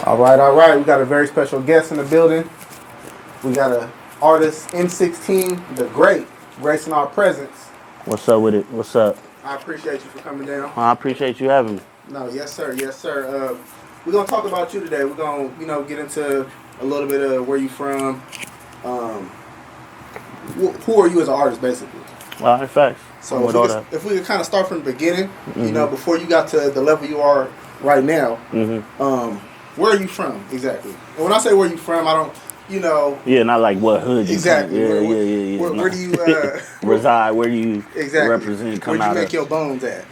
All right, all right. We got a very special guest in the building. We got a artist, M-16, the great, gracing our presence. What's up with it? What's up? I appreciate you for coming down. I appreciate you having me. No, yes, sir, yes, sir. We're gonna talk about you today. We're gonna, get into a little bit of where you from. Um, who are you as an artist, basically? In fact, So if we could kind of start from the beginning, before you got to the level you are right now, where are you from exactly? And when I say where you from, I don't, Yeah, not like what hood you exactly. from. Yeah. Where do you reside? Where do you exactly represent? Come Where'd you out make your bones at?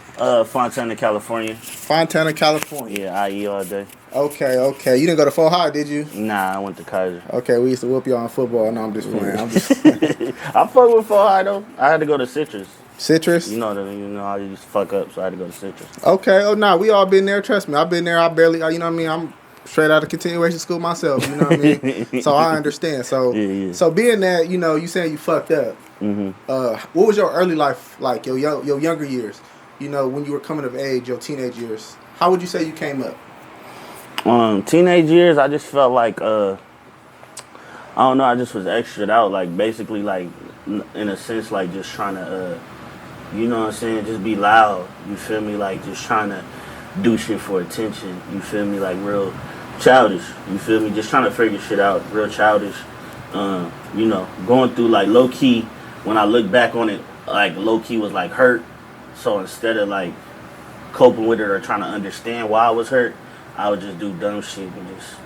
Fontana, California. Fontana, California. Yeah, IE all day. Okay. You didn't go to Full High, did you? Nah, I went to Kaiser. Okay, we used to whoop you on football. No, I'm just playing. I fuck with Full High though. I had to go to Citrus. Citrus? I used to fuck up, so I had to go to Citrus. Okay. Oh, no, we all been there. Trust me. I've been there. I barely, I'm straight out of continuation school myself. You know what I mean? So I understand. So, so being that, you saying you fucked up, what was your early life like, your younger years? When you were coming of age, your teenage years. How would you say you came up? Teenage years, I just felt like, I don't know, I just was extra'd out, like, basically, like, in a sense, like, just trying to, just be loud, you feel me, like, just trying to do shit for attention, you feel me, like, real childish, you feel me, just trying to figure shit out, real childish, going through, like, low-key, when I look back on it, like, low-key was, like, hurt, so instead of, like, coping with it or trying to understand why I was hurt, I would just do dumb shit and just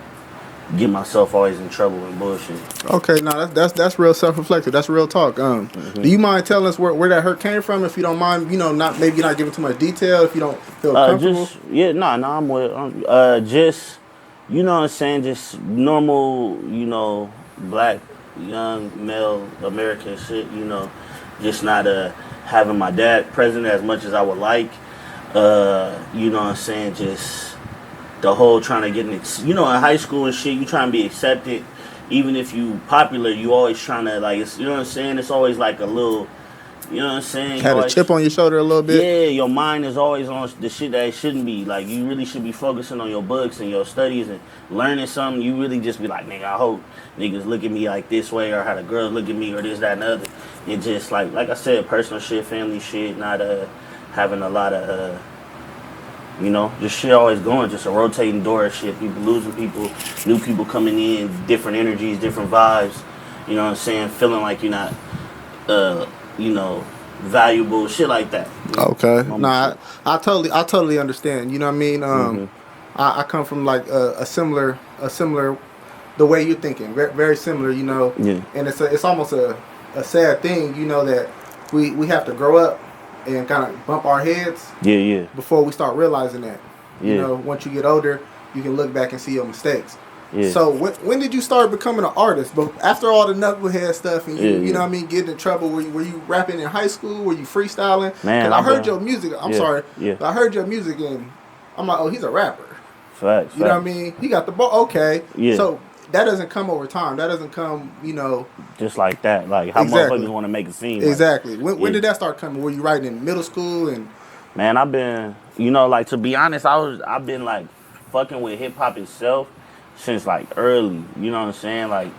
get myself always in trouble and bullshit. Okay, no, that's real self-reflective. That's real talk. Do you mind telling us where that hurt came from? If you don't mind, not giving too much detail. If you don't feel comfortable. I'm with just just normal, black young male American shit. Just not having my dad present as much as I would like. Just the whole trying to get in high school and shit, you trying to be accepted. Even if you popular, you always trying to, like, it's always like a little, Had a chip on your shoulder a little bit? Yeah, your mind is always on the shit that it shouldn't be. Like, you really should be focusing on your books and your studies and learning something. You really just be like, nigga, I hope niggas look at me like this way, or how the girls look at me, or this, that, and the other. And just, like I said, personal shit, family shit, not having a lot of, just shit always going, just a rotating door of shit. People losing people, new people coming in, different energies, different vibes. Feeling like you're not, valuable, shit like that. Okay. Nah, I totally understand. You know what I mean? I come from like a similar, the way you're thinking, very, very similar. Yeah. And it's almost a sad thing, that we have to grow up and kind of bump our heads before we start realizing that. Once you get older, you can look back and see your mistakes. Yeah. So when did you start becoming an artist? But after all the knucklehead stuff and you know what I mean, getting in trouble, were you rapping in high school? Were you freestyling? Man, I heard your music. I'm sorry. Yeah. I heard your music and I'm like, oh, he's a rapper. Facts. You know what I mean? He got the ball. Okay. Yeah. So that doesn't come over time. That doesn't come, just like that. Like how motherfuckers want to make it seem. Exactly. When did that start coming? Were you writing in middle school? And man, I've been, like, to be honest, I've been like fucking with hip hop itself since like early. You know what I'm saying? Like,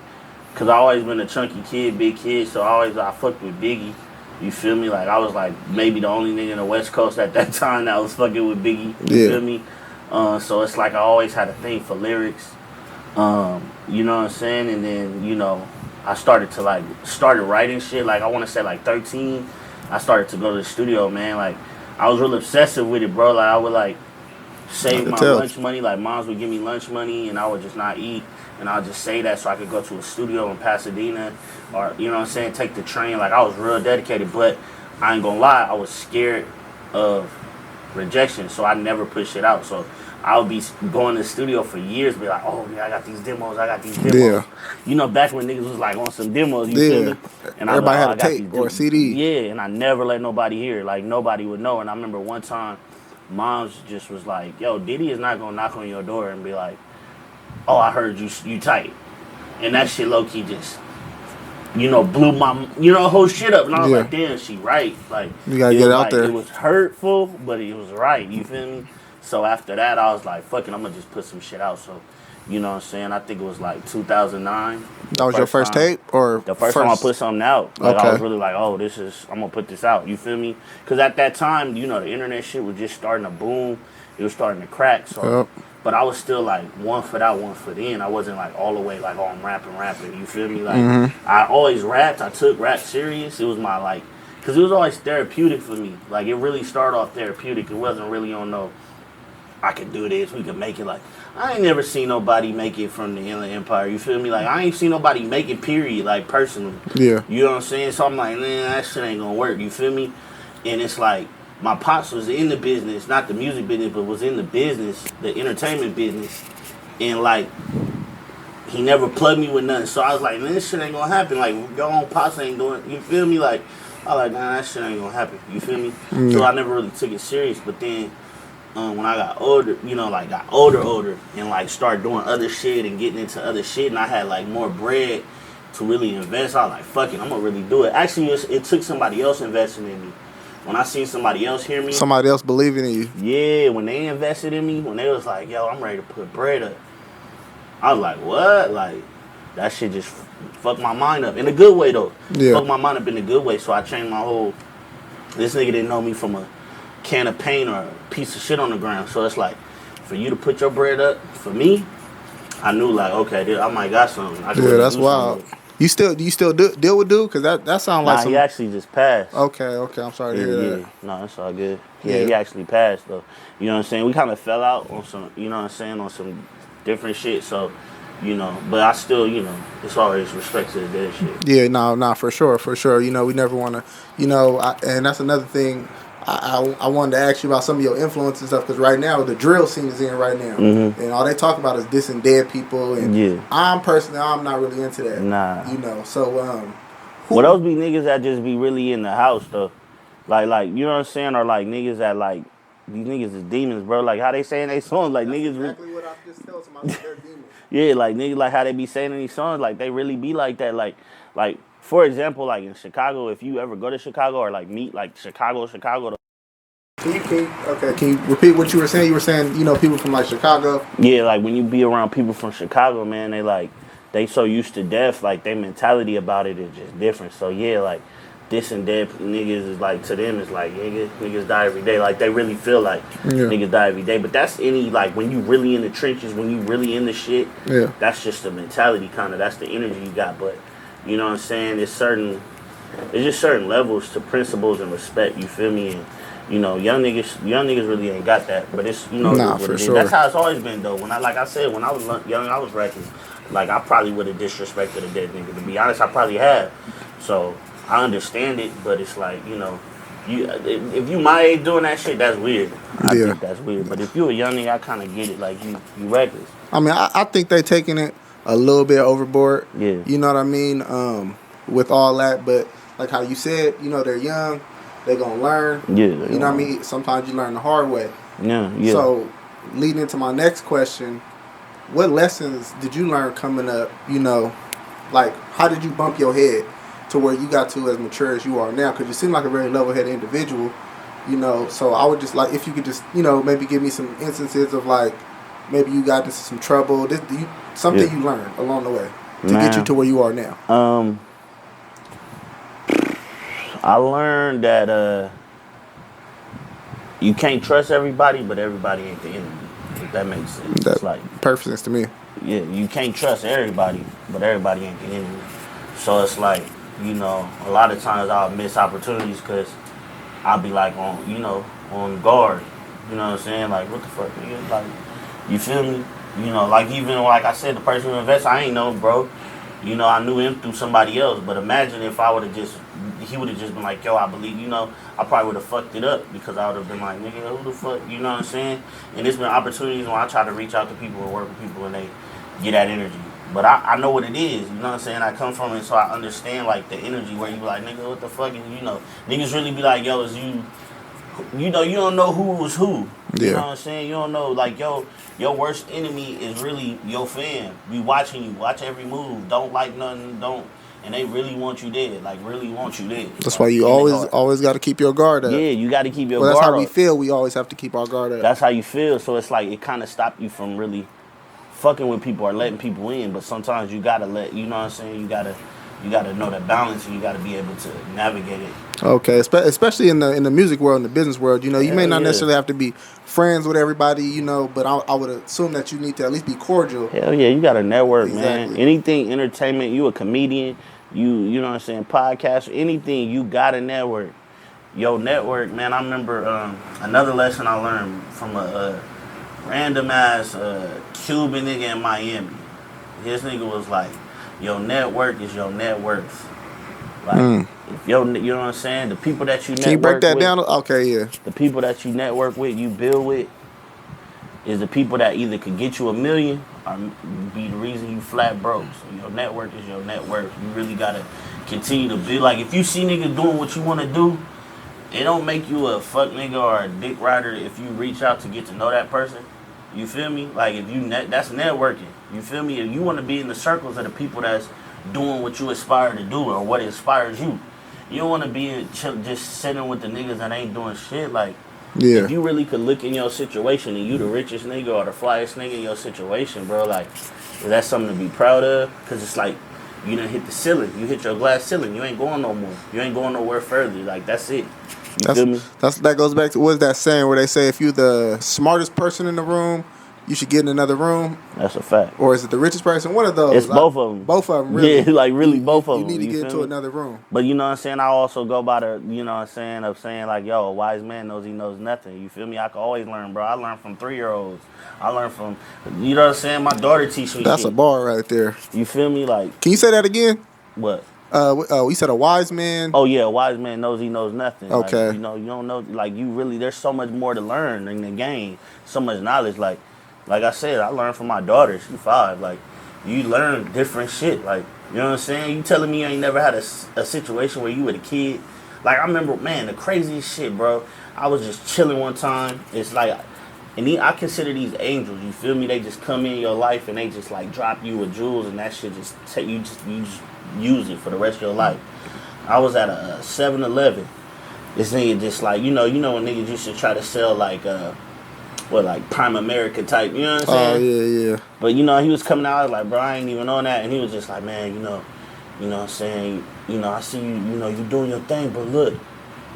cause I always been a chunky kid, big kid. So I fucked with Biggie. You feel me? Like I was like maybe the only nigga in the West Coast at that time that was fucking with Biggie. You feel me? So it's like I always had a thing for lyrics. You know what I'm saying? And then, I started writing shit. Like, I want to say, like, 13, I started to go to the studio, man. Like, I was real obsessive with it, bro. Like, I would, like, save my lunch money. Like, moms would give me lunch money, and I would just not eat. And I would just say that so I could go to a studio in Pasadena or, take the train. Like, I was real dedicated. But I ain't gonna lie, I was scared of rejection, so I never pushed it out. So I would be going to the studio for years, be like, oh, yeah, I got these demos. Yeah. Back when niggas was like on some demos, you feel me? And everybody had a tape or a CD. Yeah, and I never let nobody hear it. Like, nobody would know. And I remember one time, moms just was like, yo, Diddy is not going to knock on your door and be like, oh, I heard you tight. And that shit low-key just, blew my, whole shit up. And I was like, damn, she right. Like, you got to get it out there. It was hurtful, but it was right. You feel me? So after that, I was like, fuck it, I'm going to just put some shit out. So, You know what I'm saying? I think it was like 2009. That was your first tape, or The first time I put something out. Like, I Okay. was really like, oh, I'm going to put this out. You feel me? Because at that time, you know, the internet shit was just starting to boom. It was starting to crack. So, Yep. but I was still like 1 foot out, 1 foot in. I wasn't like all the way like, oh, I'm rapping. You feel me? Like, I always rapped. I took rap serious. It was my like, because it was always therapeutic for me. Like, it really started off therapeutic. It wasn't really on no, I can do this, we can make it. Like, I ain't never seen nobody make it from the Inland Empire. You feel me? Like, I ain't seen nobody make it, period, like, personally. Yeah. You know what I'm saying? So I'm like, man, that shit ain't gonna work. You feel me? And it's like, my pops was in the business, not the music business, but was in the business, the entertainment business. And, like, he never plugged me with nothing. So I was like, man, this shit ain't gonna happen. Like, your own pops ain't doing, you feel me? Like, I was like, nah, that shit ain't gonna happen. You feel me? So I never really took it serious. But then, when I got older, you know, like got older, and like started doing other shit and getting into other shit, and I had like more bread to really invest. I was like, fuck it, I'm gonna really do it. Actually, it took somebody else investing in me. When I seen somebody else hear me, Somebody else believing in you. yeah, when they invested in me, when they was like, yo, I'm ready to put bread up, I was like, what? Like, that shit just fucked my mind up in a good way though. Yeah. Fucked my mind up in a good way. So I changed my whole. This nigga didn't know me from a can of paint or a piece of shit on the ground. So it's like, for you to put your bread up, for me, I knew like, okay, I might got something. I Yeah, that's wild. You still deal with dude? Cause that sounds like Nah, some. he actually just passed. Okay, I'm sorry to hear that. Yeah, no, that's all good. Yeah, he actually passed though. You know what I'm saying? We kind of fell out on some, you know what I'm saying, on some different shit. So, you know, but I still, you know, it's always respect to the dead shit. Yeah, no, for sure. You know, we never want to, you know, and that's another thing. I wanted to ask you about some of your influences and stuff, because right now the drill scene is in right now, and all they talk about is dissing dead people, and I'm not really into that. Nah, you know. So well, those be niggas that just be really in the house though, like you know what I'm saying, or like niggas that like these niggas is demons, bro. Like how they saying they songs, like that's niggas. Exactly what I just told somebody. They're demons. Yeah, like niggas, like how they be saying in these songs, like they really be like that, like. For example, like in Chicago, if you ever go to Chicago or like meet like Chicago. Can you repeat what you were saying? You were saying, you know, people from like Chicago. Yeah, like when you be around people from Chicago, man, they so used to death, like their mentality about it is just different. So yeah, like this and that niggas is like, to them it's like niggas die every day. Like they really feel like niggas die every day. But that's any, like when you really in the trenches, when you really in the shit, that's just the mentality kind of. That's the energy you got. But you know what I'm saying? It's just certain levels to principles and respect. You feel me? And you know, young niggas really ain't got that. But it's, you know, Nah, for sure. That's how it's always been though. When I was young, I was rapping. Like I probably would have disrespected a dead nigga. To be honest, I probably have. So I understand it, but it's like, you know, if you my age doing that shit, that's weird. I think that's weird. But if you a young nigga, I kind of get it. Like you reckless. I mean, I think they taking it a little bit overboard. Yeah. You know what I mean? With all that, but like how you said, you know, they're young, they gonna learn. Yeah. You know what I mean? Sometimes you learn the hard way. Yeah. So, leading into my next question, what lessons did you learn coming up? You know, like how did you bump your head to where you got to as mature as you are now? Because you seem like a very level-headed individual. You know, so I would just like if you could just, you know, maybe give me some instances of like maybe you got into some trouble. Something you learned along the way to get you to where you are now. I learned that you can't trust everybody, but everybody ain't the enemy. If that makes sense. It's like perfect sense to me. Yeah, you can't trust everybody, but everybody ain't the enemy. So it's like, you know, a lot of times I'll miss opportunities because I'll be like on guard. You know what I'm saying? Like, what the fuck, nigga? Like, you feel me? You know, like even like I said, the person who invested, I ain't know, bro. You know, I knew him through somebody else. But imagine if he would have just been like, yo, I believe, you know, I probably would have fucked it up because I would have been like, nigga, who the fuck, you know what I'm saying? And there's been opportunities when I try to reach out to people and work with people and they get that energy. But I know what it is, you know what I'm saying? I come from it, so I understand, like, the energy where you be like, nigga, what the fuck? And, you know, niggas really be like, yo, is you know, you don't know who was who. You know what I'm saying? You don't know, like, your worst enemy is really your fam. Be watching you, watch every move, don't like nothing, and they really want you dead, like, really want you dead. That's why you always got to keep your guard up. Yeah, you got to keep your guard up. That's how we feel. We always have to keep our guard up. That's how you feel, so it's like, it kind of stopped you from really fucking with people or letting people in, but sometimes you gotta let, you know what I'm saying? You gotta know that balance, and you gotta be able to navigate it. Okay, especially in the music world, in the business world, you know, you may Hell not yeah. necessarily have to be friends with everybody, you know, but I would assume that you need to at least be cordial. Hell yeah, you got to network, man. Exactly. Anything entertainment, you a comedian, you know what I'm saying, podcast, anything, you got to network. Yo, network, man. I remember another lesson I learned from a random ass Cuban nigga in Miami. His nigga was like, your network is your net worth. Like, if you know what I'm saying, the people that you network with. Can you break that down? Okay, yeah. The people that you network with, you build with, is the people that either could get you $1 million or be the reason you flat broke. So your network is your net worth. You really gotta continue to build. Like, if you see niggas doing what you want to do, it don't make you a fuck nigga or a dick rider if you reach out to get to know that person. You feel me? Like, if you that's networking. You feel me? If you want to be in the circles of the people that's doing what you aspire to do or what inspires you, you don't want to be just sitting with the niggas that ain't doing shit. Like, Yeah. if you really could look in your situation and you the richest nigga or the flyest nigga in your situation, bro, like, is that something to be proud of? Because it's like, you done hit the ceiling. You hit your glass ceiling. You ain't going no more. You ain't going nowhere further. Like, that's it. You feel me? That goes back to, what's that saying where they say if you're the smartest person in the room, you should get in another room? That's a fact. Or is it the richest person? One of those. It's both of them. Both of them, really. Yeah, like, really both of You them. need to get into me? another room. But you know what I'm saying? I also go by the, you know what I'm saying, of saying like, yo, a wise man knows he knows nothing. You feel me? I can always learn, bro. I learn from 3-year-olds. I learn from, you know what I'm saying? My daughter teach me That's shit. a bar right there. You feel me? Like, Can you say that again? what? We said a wise man. Oh yeah, a wise man knows he knows nothing. Okay. Like, you know, you don't know, like, you really, there's so much more to learn in the game. So much knowledge. Like I said, I learned from my daughter. She's 5. Like, you learn different shit. Like, you know what I'm saying? You telling me you ain't never had a situation where you were a kid? Like, I remember, man, the craziest shit, bro. I was just chilling one time. It's like, and I consider these angels. You feel me? They just come in your life and they just like drop you with jewels, and that shit just take you just use it for the rest of your life. I was at a 7-Eleven. This nigga just like, you know when niggas used to try to sell like like Prime America type, you know what I'm saying? Oh yeah. But you know, he was coming out, I was like, bro, I ain't even on that, and he was just like, man, you know what I'm saying, I see you, you doing your thing, but look,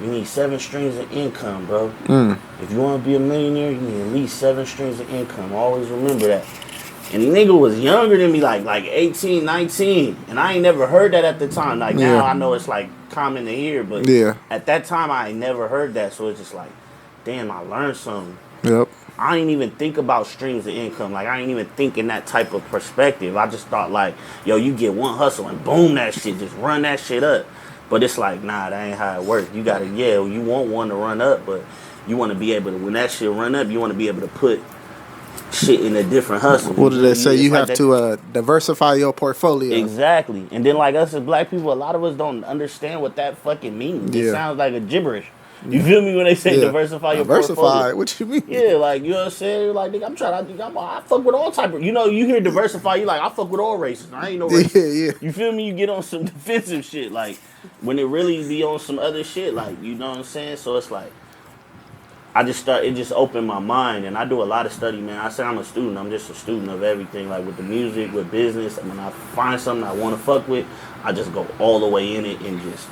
you need 7 streams of income, bro. If you want to be a millionaire, you need at least 7 streams of income. Always remember that. And the nigga was younger than me, like 18, 19. And I ain't never heard that at the time. Like, now I know it's like common to hear, but at that time I ain't never heard that. So it's just like, damn, I learned something. Yep. I ain't even think about streams of income. Like, I ain't even think in that type of perspective. I just thought like, yo, you get one hustle and boom, that shit, just run that shit up. But it's like, nah, that ain't how it works. You gotta, you want one to run up, but you want to be able to, when that shit run up, you want to be able to put shit in a different hustle. What did they say? You have to diversify your portfolio. Exactly. And then like us as black people, a lot of us don't understand what that fucking means. It sounds like a gibberish. You feel me when they say diversify your portfolio? What you mean? Yeah, like, you know what I'm saying? Like, nigga, I fuck with all type of, you hear diversify, you like, I fuck with all races. I ain't no racist. Yeah. You feel me? You get on some defensive shit, like, when it really be on some other shit, like, you know what I'm saying? So it's like, it just opened my mind, and I do a lot of study, man. I say I'm a student. I'm just a student of everything, like with the music, with business. And when I find something I want to fuck with, I just go all the way in it and just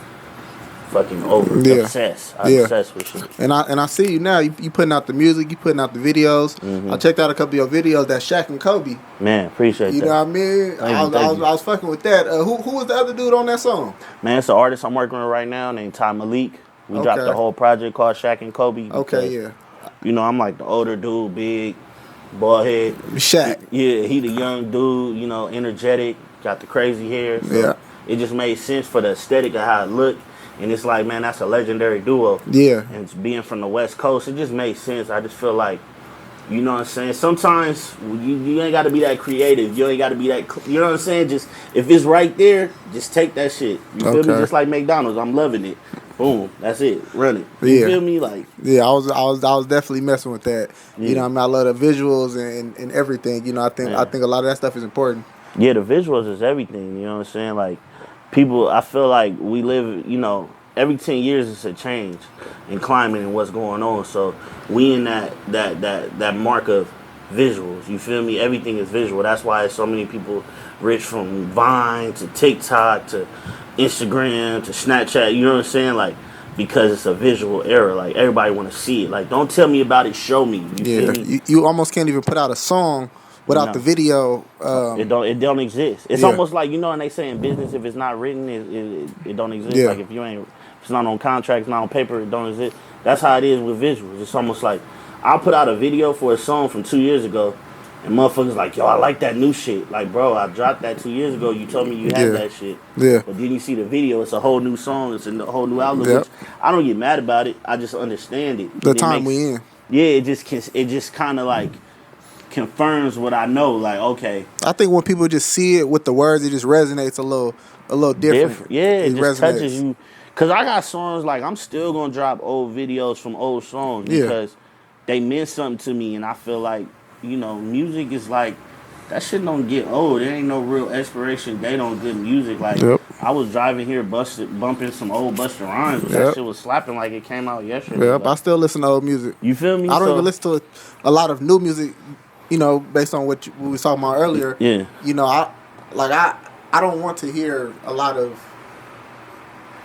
fucking obsess. I obsess with shit. And I see you now. You putting out the music. You putting out the videos. I checked out a couple of your videos. That Shaq and Kobe. Man, appreciate that. You know what I mean? I was fucking with that. Who was the other dude on that song? Man, it's an artist I'm working with right now named Ty Malik. We dropped a whole project called Shaq and Kobe. Okay, yeah. I'm like the older dude, big, bald head. Shaq. Yeah, he the young dude, energetic, got the crazy hair. So it just made sense for the aesthetic of how it looked. And it's like, man, that's a legendary duo. Yeah. And it's being from the West Coast, it just made sense. I just feel like, you know what I'm saying? Sometimes you ain't got to be that creative. You ain't got to be that, you know what I'm saying? Just, if it's right there, just take that shit. You feel me? Just like McDonald's. I'm loving it. Boom, that's it. Run it. You feel me? Like, I was definitely messing with that. You know what I mean? I love the visuals and everything. I think a lot of that stuff is important. Yeah, the visuals is everything. You know what I'm saying? Like, people, I feel like we live, every 10 years it's a change in climate and what's going on. So we in that mark of visuals. You feel me? Everything is visual. That's why so many people rich from Vine to TikTok to Instagram to Snapchat. You know what I'm saying? Like, because it's a visual era. Like, everybody want to see it. Like, don't tell me about it. Show me. You feel me? You almost can't even put out a song without the video. It don't exist. It's almost like, you know, and they say in business, if it's not written, it don't exist. Yeah. Like, if it's not on contract, it's not on paper, it don't exist. That's how it is with visuals. It's almost like I'll put out a video for a song from 2 years ago, and motherfuckers like, yo, I like that new shit. Like, bro, I dropped that 2 years ago. You told me you had that shit. Yeah. But then you see the video, it's a whole new song. It's a whole new album. Yep. Which I don't get mad about it. I just understand it. The time we in. Yeah, it just kind of like confirms what I know. Like, okay. I think when people just see it with the words, it just resonates a little different. Yeah, it just touches you. Cause I got songs like I'm still gonna drop old videos from old songs because they meant something to me, and I feel like, you know, music is like that shit don't get old. There ain't no real expiration date on good music. Like I was driving here, bumping some old Busta Rhymes, but that shit was slapping like it came out yesterday. Yep, like, I still listen to old music. You feel me? I don't even listen to a lot of new music. You know, based on what we was talking about earlier. Yeah. You know, I don't want to hear a lot of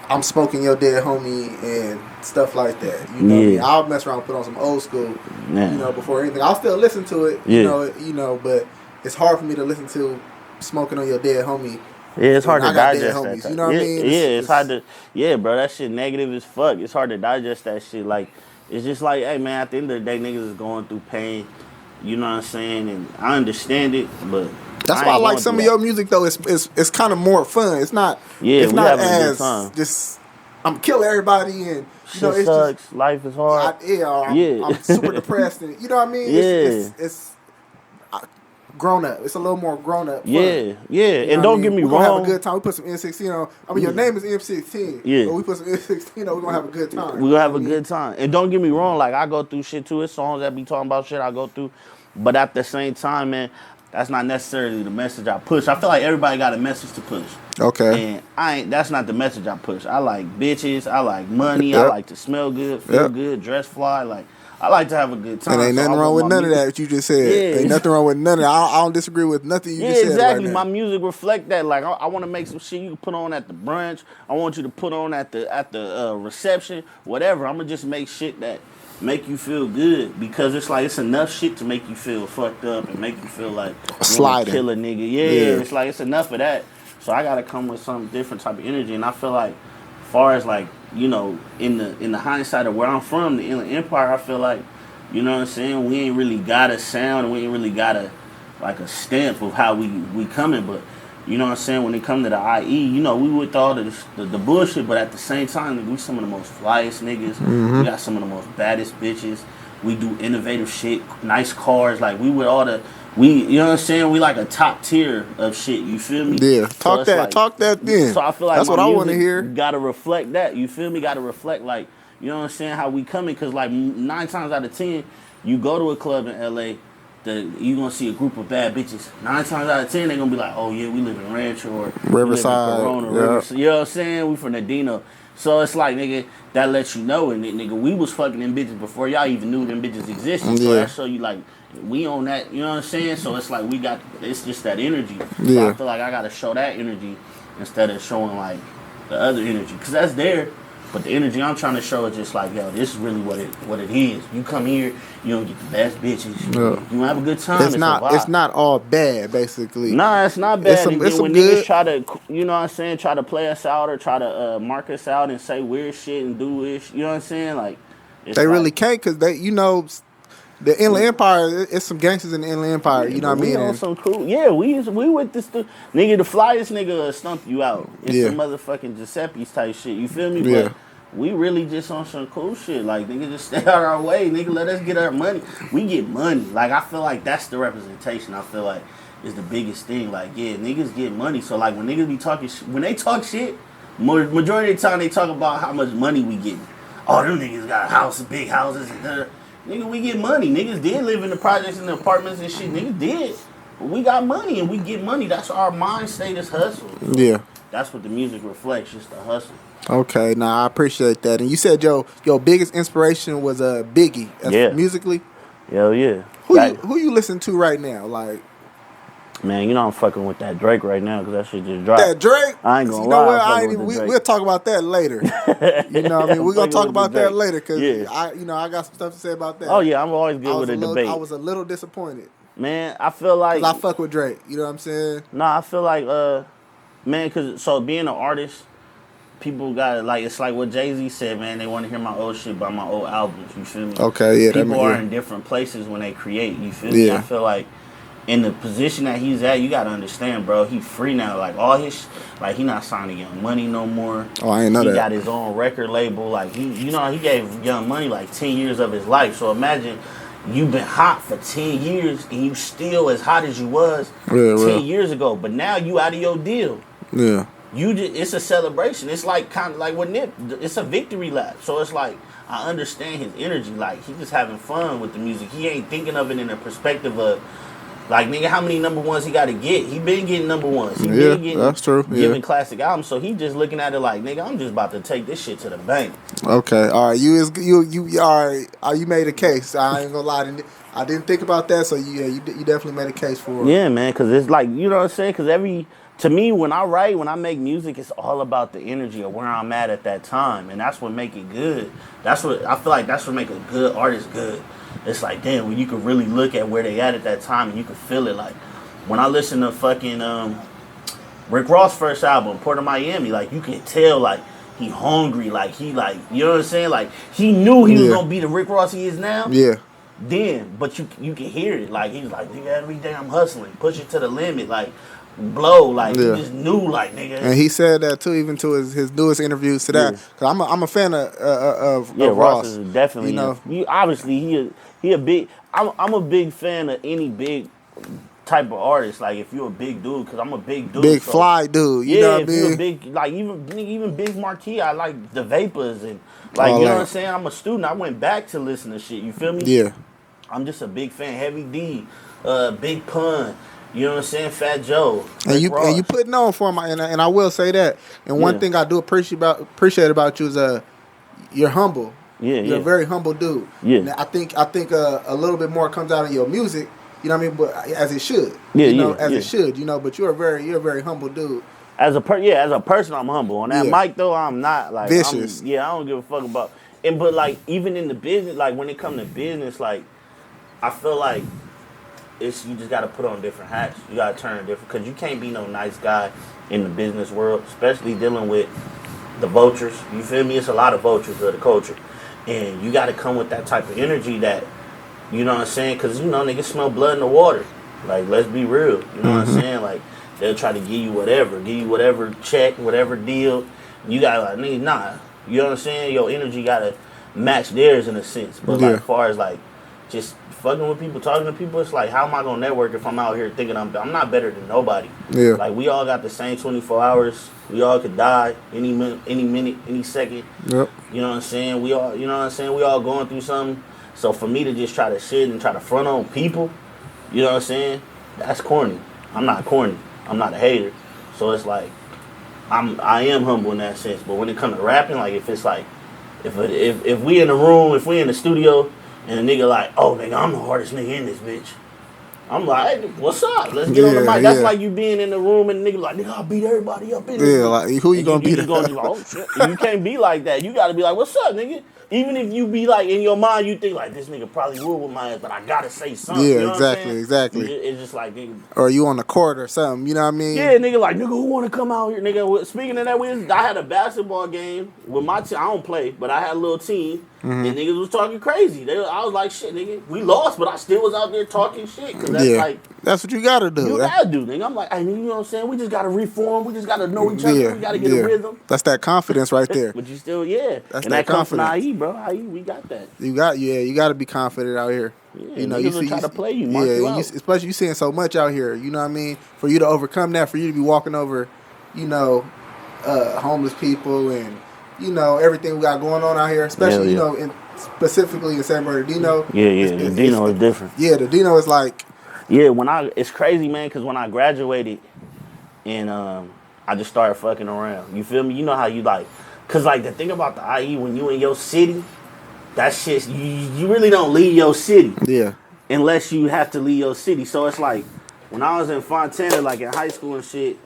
I'm smoking your dead homie and stuff like that. You know what I mean? I'll mess around and put on some old school, you know, before anything. I'll still listen to it, you know, but it's hard for me to listen to smoking on your dead homie. Yeah, it's hard to digest that. You know what I mean? It's hard to, bro, that shit negative as fuck. It's hard to digest that shit. Like, it's just like, hey, man, at the end of the day, niggas is going through pain. You know what I'm saying? And I understand it, but that's why I like some of your music though. It's kind of more fun. It's not. Yeah, it's we not having a good as time. Just I'm killing everybody and you know shit it's sucks. just Life is hard. I'm super depressed and you know what I mean. It's grown up. It's a little more grown up. Fun. Yeah. You And don't get me wrong. We're gonna have a good time. We put some M-16 on. I mean, your name is M-16. Yeah. But we put some M-16 on. We're gonna have a good time. We're gonna have a good time. And don't get me wrong. Like I go through shit too. It's songs that be talking about shit I go through. But at the same time, man, that's not necessarily the message I push. I feel like everybody got a message to push. Okay. And that's not the message I push. I like bitches. I like money. I like to smell good, feel good, dress fly. Like I like to have a good time. And ain't nothing wrong with none of that you just said. Yeah. Ain't nothing wrong with none of that. I don't disagree with nothing you just said. Yeah, exactly. Right My music reflect that. Like I want to make some shit you can put on at the brunch. I want you to put on at the reception, whatever. I'm gonna just make shit that make you feel good because it's like it's enough shit to make you feel fucked up and make you feel like sliding, kill a nigga. Yeah, it's like it's enough of that. So I gotta come with some different type of energy, and I feel like, as far as like, you know, in the hindsight of where I'm from, the Inland Empire, I feel like, you know what I'm saying, we ain't really got a sound, we ain't really got a stamp of how we coming, but you know what I'm saying, when it come to the IE, you know, we with all the bullshit, but at the same time, we some of the most flyest niggas. Mm-hmm. We got some of the most baddest bitches. We do innovative shit, nice cars. Like, we with all the, you know what I'm saying? We like a top tier of shit, you feel me? Yeah, talk that then. So I feel like that's what I want to hear. Gotta reflect that, you feel me? Gotta reflect, like, you know what I'm saying, how we coming, because like 9 times out of 10, you go to a club in LA, you gonna see a group of bad bitches. 9 times out of 10, they gonna be like, oh yeah, we live in Rancho or Riverside. Riverside. You know what I'm saying? We from Nadino. So it's like, nigga, that lets you know, and nigga, we was fucking them bitches before y'all even knew them bitches existed. So that show you, like, we on that, you know what I'm saying? So it's like, it's just that energy. Yeah. So I feel like I gotta show that energy instead of showing, like, the other energy. Because that's there. But the energy I'm trying to show is just like, yo, this is really what it is. You come here, you don't get the best bitches. You have a good time. It's not all bad, basically. Nah, it's not bad. It's when niggas try to, you know what I'm saying, try to play us out or try to mark us out and say weird shit and do weird shit, you know what I'm saying? Like, they really can't, because they, you know, the Inland Empire, it's some gangsters in the Inland Empire, you know what I mean? On some cool, we with this, nigga, the flyest nigga stump you out. It's some motherfucking Giuseppe's type shit, you feel me? Yeah. But we really just on some cool shit. Like, nigga, just stay out our way. Nigga, let us get our money. We get money. Like, I feel like that's the representation. I feel like is the biggest thing. Like, yeah, niggas get money. So, like, when niggas be talking when they talk shit, majority of the time they talk about how much money we getting. Oh, them niggas got houses, big houses, and nigga, we get money. Niggas did live in the projects and the apartments and shit. Niggas did. But we got money and we get money. That's our mind state is hustle. Yeah. That's what the music reflects, just the hustle. Okay, I appreciate that. And you said your biggest inspiration was Biggie, musically. Hell yeah. Who you listen to right now? Like, man, you know I'm fucking with that Drake right now because that shit just dropped. that Drake? I ain't gonna You know lie, what? I'm I fucking ain't with even. the Drake. We'll talk about that later. You know what I mean? We're gonna talk about that later because yeah. I got some stuff to say about that. Oh yeah, I'm always good with a debate. I was a little disappointed. Man, I feel like because I fuck with Drake. You know what I'm saying? Nah, I feel like man, because so being an artist, people got like it's like what Jay-Z said, man. They want to hear my old shit by my old albums. You feel me? Okay, yeah. People are in different places when they create. You feel me? I feel like in the position that he's at, you gotta understand, bro. He free now. Like all his, like he not signing Young Money no more. Oh, I ain't know that. He got his own record label. Like he gave Young Money like 10 years of his life. So imagine you've been hot for 10 years and you still as hot as you was 10 years ago. But now you out of your deal. Yeah. It's a celebration. It's like kind of like what Nip. It's a victory lap. So it's like I understand his energy. Like he just having fun with the music. He ain't thinking of it in the perspective of like nigga, how many number ones he got to get? He been getting number ones. He been getting that's true. Giving classic albums. So he just looking at it like nigga, I'm just about to take this shit to the bank. Okay, all right. You all right? You made a case. I ain't gonna lie. I didn't think about that. So you definitely made a case for it. Yeah, man. Because it's like you know what I'm saying. Because to me, when I make music, it's all about the energy of where I'm at that time, and that's what make it good. That's what I feel like. That's what make a good artist good. It's like damn, when you can really look at where they at that time, and you can feel it. Like when I listen to fucking Rick Ross' first album, Port of Miami, like you can tell like he hungry, like he like you know what I'm saying. Like he knew he was gonna be the Rick Ross he is now. Yeah. Then, but you can hear it. Like he's like nigga, every day I'm hustling, push it to the limit, like. Blow like he just knew like nigga, and he said that too, even to his newest interviews to that. Cause I'm a fan of Ross is definitely obviously he a big. I'm a big fan of any big type of artist. Like if you're a big dude, cause I'm a big dude, big fly dude. You know what I mean? You're a big like even Big Marquis. I like the Vapors and like you know what I'm saying. I'm a student. I went back to listen to shit. You feel me? Yeah. I'm just a big fan. Heavy D, Big Pun. You know what I'm saying? Fat Joe. And you putting on for him, and I will say that. And one thing I do appreciate about you is you're humble. Yeah, you're a very humble dude. Yeah. Now, I think a little bit more comes out of your music. You know what I mean? But as it should. Yeah, it should. You know. But you're a very humble dude. As a person, I'm humble. On that mic though, I'm not like vicious. I don't give a fuck about. But like even in the business, like when it comes to business, like I feel like. You just got to put on different hats. You got to turn different because you can't be no nice guy in the business world, especially dealing with the vultures. You feel me? It's a lot of vultures of the culture, and you got to come with that type of energy that you know what I'm saying. Because you know niggas smell blood in the water. Like let's be real. You know what I'm saying? Like they'll try to give you whatever check, whatever deal. You got to like nigga nah. You know what I'm saying? Your energy got to match theirs in a sense. But like as far as like just fucking with people, talking to people, it's like, how am I gonna network if I'm out here thinking I'm not better than nobody? Yeah. Like we all got the same 24 hours. We all could die any minute, any second. Yep. You know what I'm saying? We all, you know what I'm saying? We all going through something. So for me to just try to sit and try to front on people, you know what I'm saying? That's corny. I'm not corny. I'm not a hater. So it's like, I am humble in that sense. But when it comes to rapping, like if it's like, if we in the room, if we in the studio. And a nigga like, oh, nigga, I'm the hardest nigga in this bitch. I'm like, hey, what's up? Let's get on the mic. That's like you being in the room and the nigga like, nigga, I'll beat everybody up in this. Yeah, like, who you gonna beat up? Like, oh, shit. You can't be like that. You gotta be like, what's up, nigga? Even if you be like, in your mind, you think like, this nigga probably will with my ass, but I gotta say something. Yeah, you know exactly. It's just like, nigga. Or you on the court or something, you know what I mean? Yeah, nigga, like, nigga, who wanna come out here? Nigga, speaking of that, I had a basketball game with my team. I don't play, but I had a little team. Mm-hmm. And niggas was talking crazy. I was like, shit, nigga, we lost, but I still was out there talking shit. Cause that's what you gotta do. You gotta do, nigga. I'm like, hey, nigga, you know what I'm saying? We just gotta reform. We just gotta know each other. We gotta get a rhythm. That's that confidence right there. But you still, that's and that comes from IE, bro. IE, we got that. You gotta be confident out here. Yeah, you know, you try to play you, mark you out. Especially you seeing so much out here. You know what I mean? For you to overcome that, for you to be walking over, you know, homeless people and you know everything we got going on out here, especially you know, specifically in San Bernardino. Yeah, the Dino is different. Yeah, the Dino is like. Yeah, it's crazy, man, because when I graduated and I just started fucking around. You feel me? You know how you like, because like the thing about the IE, when you in your city, that shit, you really don't leave your city. Yeah. unless you have to leave your city. So it's like when I was in Fontana, like in high school and shit,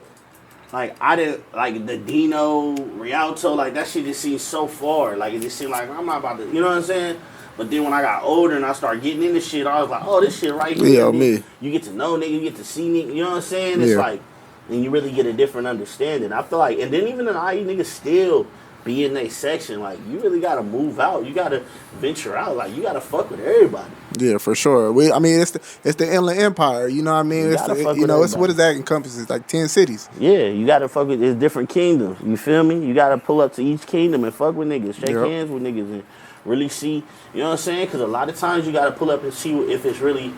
like I didn't like the Dino, Rialto, like that shit just seemed so far. Like it just seemed like I'm not about to, you know what I'm saying? But then when I got older and I started getting into shit, I was like, oh, this shit right here. Yeah, me. You get to know nigga, you get to see nigga, you know what I'm saying? It's like, and you really get a different understanding. I feel like, and then even in the IE niggas still be in their section. Like you really gotta move out. You gotta venture out. Like you gotta fuck with everybody. Yeah, for sure. I mean, it's the Inland Empire. You know what I mean? It's what does that encompass? It's like 10 cities. Yeah, you gotta fuck with. It's different kingdoms. You feel me? You gotta pull up to each kingdom and fuck with niggas, shake hands with niggas, and really see. You know what I'm saying? Because a lot of times you gotta pull up and see if it's really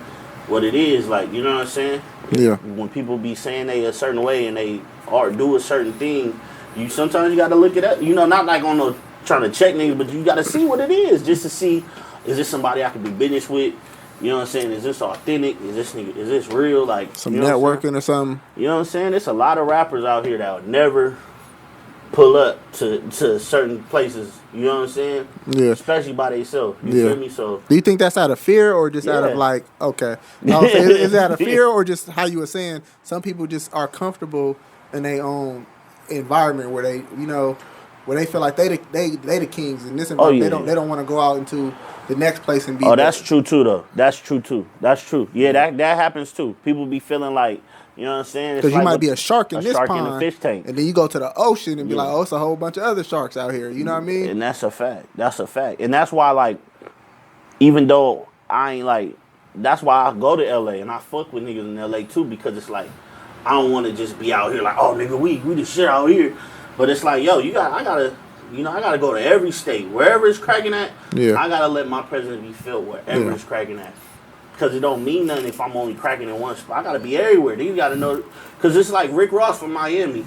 what it is. Like you know what I'm saying? Yeah. When people be saying they a certain way and they do a certain thing, you sometimes you gotta look it up. You know, not like on no trying to check niggas, but you gotta see what it is just to see. Is this somebody I can do business with? You know what I'm saying? Is this authentic? Is this real? Like some networking or something? You know what I'm saying? There's a lot of rappers out here that would never pull up to certain places. You know what I'm saying? Yeah. Especially by themselves. You feel me? So do you think that's out of fear or just out of like No, is it out of fear or just how you were saying some people just are comfortable in their own environment where they where they feel like they the kings in this environment. They don't want to go out into the next place and be. Oh, that's true too, though. That's true too. That's true. Yeah, that happens too. People be feeling like, you know what I'm saying? Because you might be a shark in this pond, in a fish tank, and then you go to the ocean and be like, oh, it's a whole bunch of other sharks out here. You know what I mean? And that's a fact. That's a fact. And that's why, like, even though I ain't like, that's why I go to LA and I fuck with niggas in LA too, because it's like I don't want to just be out here like, oh nigga, we the shit out here. But it's like, yo, I gotta go to every state. Wherever it's cracking at, I gotta let my presence be felt wherever it's cracking at. Because it don't mean nothing if I'm only cracking in one spot. I gotta be everywhere. You gotta know. Because it's like Rick Ross from Miami.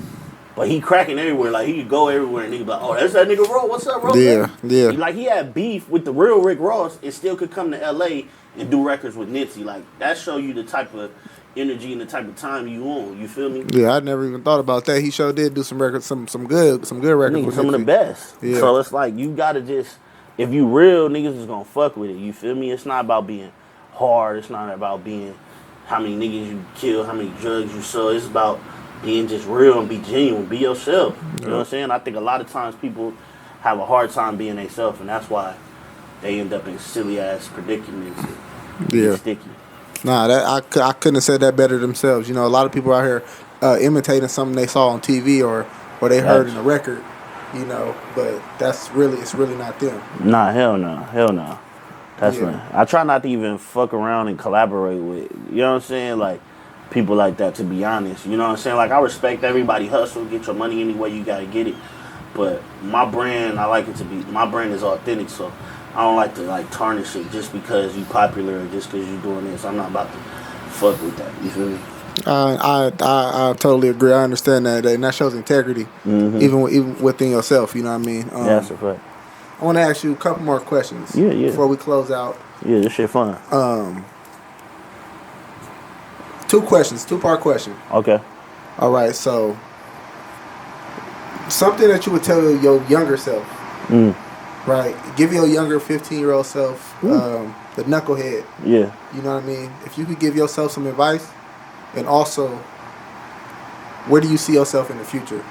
But he cracking everywhere. Like, he could go everywhere and nigga be like, oh, that's that nigga Ro. What's up, Ro? Yeah. Like, he had beef with the real Rick Ross and still could come to L.A. and do records with Nipsey. Like, that show you the type of energy and the type of time you on. You feel me? Yeah, I never even thought about that. He sure did do some records, some good records with some Nipsey. of the best. Yeah. So it's like, you gotta just, if you real, niggas is gonna fuck with it. You feel me? It's not about being hard. It's not about being how many niggas you kill, how many drugs you sell. It's about being just real and be genuine, be yourself. You know what I'm saying? I think a lot of times people have a hard time being themselves, and that's why they end up in silly ass predicaments. Yeah, sticky. Nah, I couldn't have said that better themselves. You know, a lot of people out here imitating something they saw on TV or they heard in a record. You know, but it's really not them. Nah, hell no. That's right. I try not to even fuck around and collaborate with, you know what I'm saying? Like, people like that, to be honest. You know what I'm saying? Like, I respect everybody hustle, get your money any way you gotta get it. But my brand, my brand is authentic, so I don't like to, like, tarnish it just because you popular or just because you doing this. I'm not about to fuck with that. You feel me? I totally agree. I understand that, and that shows integrity, even within yourself. You know what I mean? That's a fact. I want to ask you a couple more questions. Before we close out. Yeah, this shit fun. 2 questions, 2-part question. Okay. All right. So, something that you would tell your younger self. Right. Give your younger 15-year-old self the knucklehead. Yeah. You know what I mean? If you could give yourself some advice, and also, where do you see yourself in the future?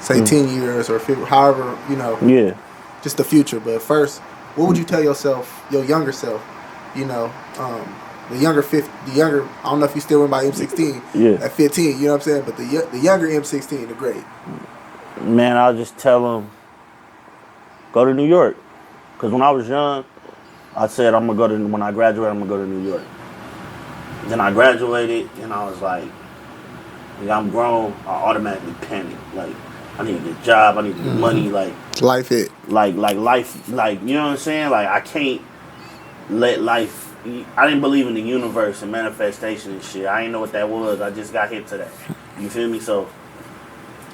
Say 10 years or 50, however, you know. Yeah. Just the future. But first, what would you tell yourself, your younger self? You know, the younger, I don't know if you still went by M-16 at 15, you know what I'm saying? But the younger M-16, the great. Man, I'll just tell him, go to New York. Because when I was young, I said, when I graduate, I'm going to go to New York. Then I graduated, and I was like, I'm grown, I automatically panicked. Like, I need to get a job, I need to get money, like... Life hit. Like life, like, you know what I'm saying? Like, I can't let life... I didn't believe in the universe and manifestation and shit. I didn't know what that was. I just got hit to that. You feel me? So,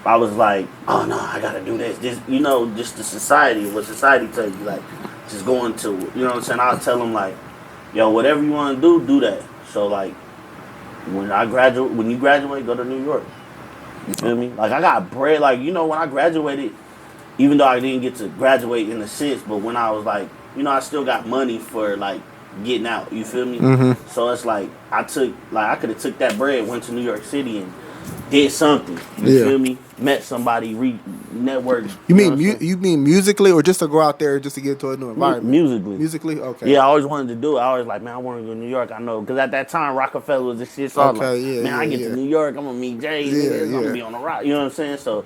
I was like, oh, no, I gotta do this. Just, you know, just the society, what society tells you, like, just going to, you know what I'm saying? I'll tell them, like, yo, whatever you want to do that. So, like, when you graduate, go to New York. You feel me? Like, I got bread. Like, you know, when I graduated, even though I didn't get to graduate in a sense, but when I was like, you know, I still got money for, like, getting out. You feel me? Mm-hmm. So it's like I could have took that bread, went to New York City and did something. You Yeah. feel me? Met somebody, networked. You know mean what I'm saying? you mean musically, or just to go out there just to get into a new environment? Musically. Musically, okay. Yeah, I always wanted to do it. I always like, man, I want to go to New York. I know, because at that time, Rockefeller was the shit. So I was Okay, like, yeah, man, I get yeah. to New York, I'm gonna meet Jay. Yeah, Nigga, I'm yeah. gonna be on the rock. You know what I'm saying? So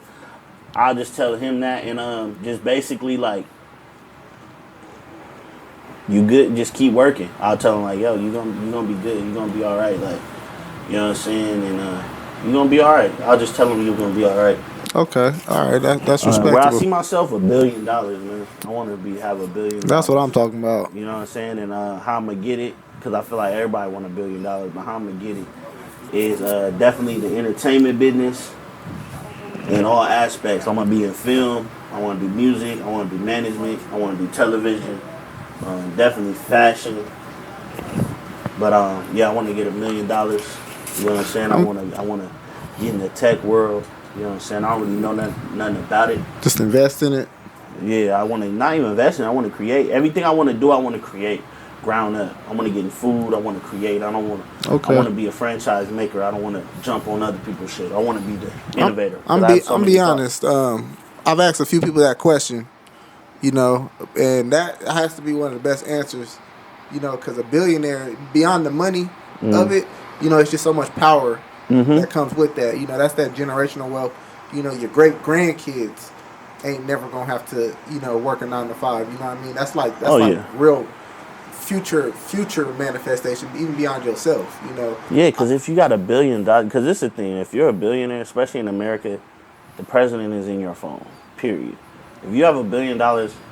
I'll just tell him that, and just basically like, you good, just keep working. I'll tell him like, yo, you gonna be good. You gonna be all right. Like, you know what I'm saying? And you gonna be all right. I'll just tell him you're gonna be all right. Okay, all right. That's respectable. Where I see myself $1 billion, man. I want to have $1 billion. That's what I'm talking about. You know what I'm saying? And how I'm gonna get it, because I feel like everybody want $1 billion, but how I'm gonna get it is definitely the entertainment business in all aspects. I want to be in film. I want to do music. I want to do management. I want to do television. Definitely fashion. But yeah, I want to get $1 million. You know what I'm saying? I want to get in the tech world. You know what I'm saying? I don't really know nothing about it. Just invest in it. Yeah, I want to not even invest in it. I want to create. Everything I want to do, I want to create. Ground up. I want to get in food. I want to create. I don't want to. Okay. I want to be a franchise maker. I don't want to jump on other people's shit. I want to be the innovator. I'm be honest. I've asked a few people that question, you know, and that has to be one of the best answers, you know, because a billionaire, beyond the money of it, you know, it's just so much power that comes with that. You know, that's that generational wealth. You know, your great grandkids ain't never gonna have to, you know, work a 9 to 5. You know what I mean? That's like real future manifestation, even beyond yourself. You know? Yeah, because if you got $1 billion, because this is the thing. If you're a billionaire, especially in America, the president is in your phone. Period. If you have $1 billion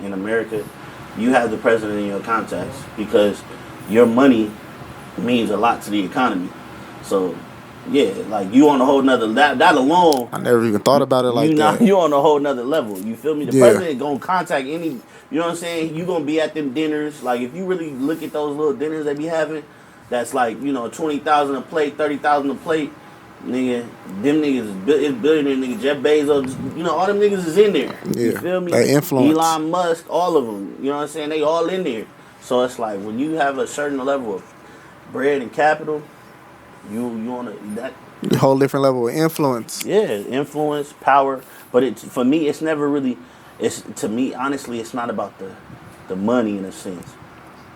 in America, you have the president in your contacts, because your money means a lot to the economy. So, yeah, like you on a whole nother that alone. I never even thought about it like that. You on a whole nother level. You feel me? The president gonna contact any. You know what I'm saying? You gonna be at them dinners. Like if you really look at those little dinners they be having, that's like, you know, 20,000 a plate, 30,000 a plate. Nigga, them niggas is billionaire niggas. Jeff Bezos, you know, all them niggas is in there. Yeah. You feel me? They influence. Elon Musk, all of them. You know what I'm saying? They all in there. So it's like when you have a certain level of bread and capital, you on that. A whole different level of influence. Yeah, influence, power. But for me, it's never really. To me, honestly, it's not about the money in a sense.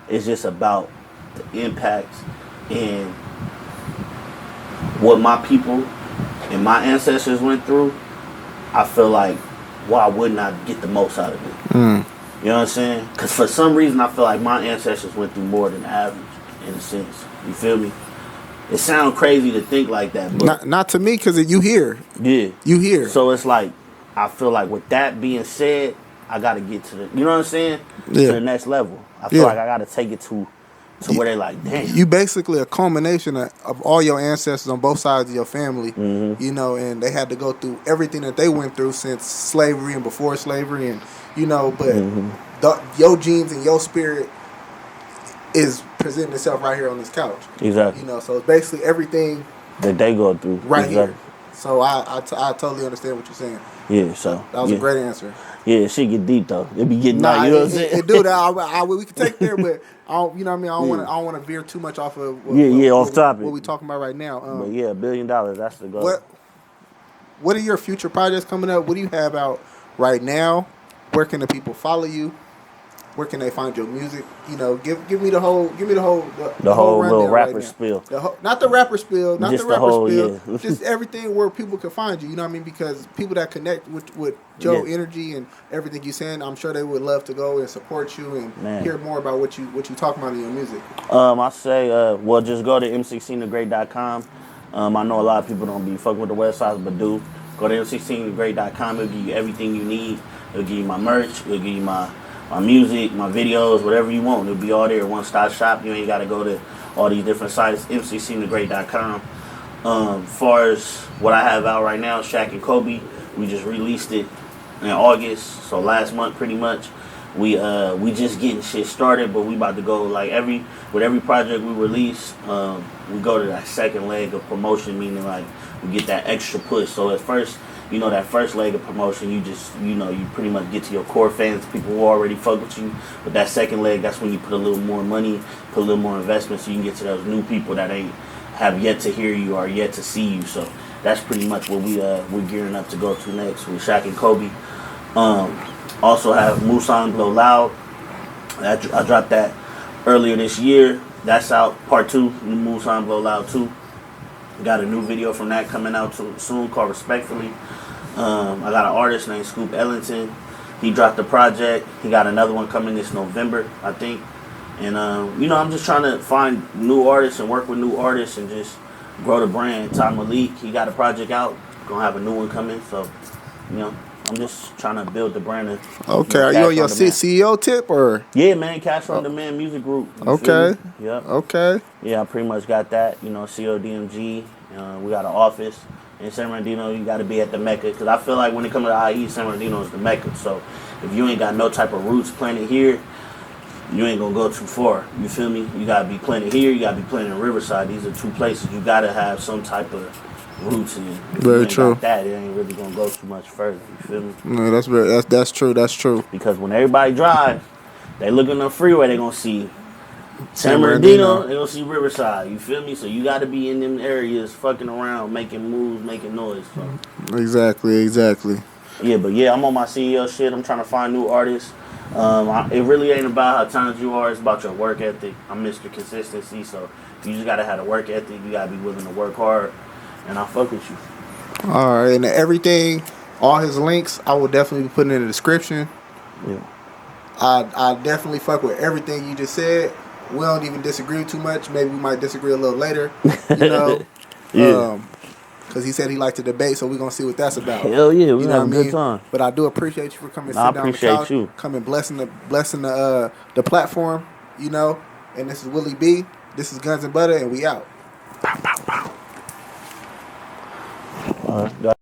It's just about the impacts and what my people and my ancestors went through. I feel like, why wouldn't I get the most out of it? You know what I'm saying? Because for some reason, I feel like my ancestors went through more than the average, in a sense. You feel me? It sounds crazy to think like that, but not to me, because you hear. Yeah, you hear. So it's like, I feel like with that being said, I gotta get to the, you know what I'm saying? Yeah. To the next level. I feel like I gotta take it to where they like, damn. You basically a culmination of all your ancestors on both sides of your family, you know, and they had to go through everything that they went through since slavery and before slavery, and you know, but your genes and your spirit is presenting itself right here on this couch. Exactly. You know, so it's basically everything that they go through right here. So I totally understand what you're saying. Yeah, so that was a great answer. Yeah, shit get deep though. It be getting out. You know what I'm saying? It do that. We can take there, but I don't, you know what I mean. I don't want to veer too much off of off topic. What we talking about right now? But yeah, $1 billion. That's the goal. What are your future projects coming up? What do you have out right now? Where can the people follow you? Where can they find your music? You know, give me the whole little rapper spiel. Not the rapper spiel, not just the rapper spiel. Yeah. Just everything where people can find you. You know what I mean? Because people that connect with Joe energy and everything you're saying, I'm sure they would love to go and support you and hear more about what you talking about in your music. I say, well, just go to M16thegreat.com. I know a lot of people don't be fucking with the websites, but do go to M16thegreat.com. It'll give you everything you need. It'll give you my merch. It'll give you my music, my videos, whatever you want. It'll be all there, one-stop shop. You ain't got to go to all these different sites, M16thegreat.com. As far as what I have out right now, Shaq and Kobe, we just released it in August, so last month pretty much. We just getting shit started, but we about to go like with every project we release, we go to that second leg of promotion, meaning like we get that extra push. So at first you know, that first leg of promotion, you just, you know, you pretty much get to your core fans, people who already fuck with you. But that second leg, that's when you put a little more money, put a little more investment, so you can get to those new people that ain't have yet to hear you or yet to see you. So that's pretty much what we're gearing up to go to next with Shaq and Kobe. Also have Musan Blow Loud. I dropped that earlier this year. That's out, part 2, Musan Blow Loud 2. Got a new video from that coming out soon called Respectfully. I got an artist named Scoop Ellington. He dropped a project. He got another one coming this November, I think. And, you know, I'm just trying to find new artists and work with new artists and just grow the brand. Ty Malik, he got a project out. Gonna have a new one coming. So, you know, I'm just trying to build the brand. Okay, are you on your CEO tip or? Yeah, man, Cash on Demand Music Group. Okay. Yep. Okay. Yeah, I pretty much got that. You know, CODMG. We got an office in San Bernardino. You got to be at the Mecca, because I feel like when it comes to IE, San Bernardino is the Mecca. So if you ain't got no type of roots planted here, you ain't gonna go too far. You feel me? You gotta be planted here. You gotta be planted in Riverside. These are 2 places you gotta have some type of roots in. If Very you ain't true. got that, it ain't really gonna go too much further. You feel me? No, that's true. That's true. Because when everybody drive, they look on the freeway, they gonna see San Bernardino, they gonna see Riverside. You feel me? So you gotta be in them areas, fucking around, making moves, making noise. So. Exactly. Yeah, but yeah, I'm on my CEO shit. I'm trying to find new artists. It really ain't about how talented you are. It's about your work ethic. I'm Mr. Consistency, so you just gotta have the work ethic. You gotta be willing to work hard, and I fuck with you. All right, and everything, all his links, I will definitely be putting in the description. Yeah. I definitely fuck with everything you just said. We don't even disagree too much. Maybe we might disagree a little later. You know. Yeah. Because he said he liked to debate, so we're going to see what that's about. Hell yeah, we you know have a good time. But I do appreciate you for coming I sit down on the appreciate couch, you. coming blessing the platform, you know. And this is Willie B. This is Guns and Butter, and we out. All right.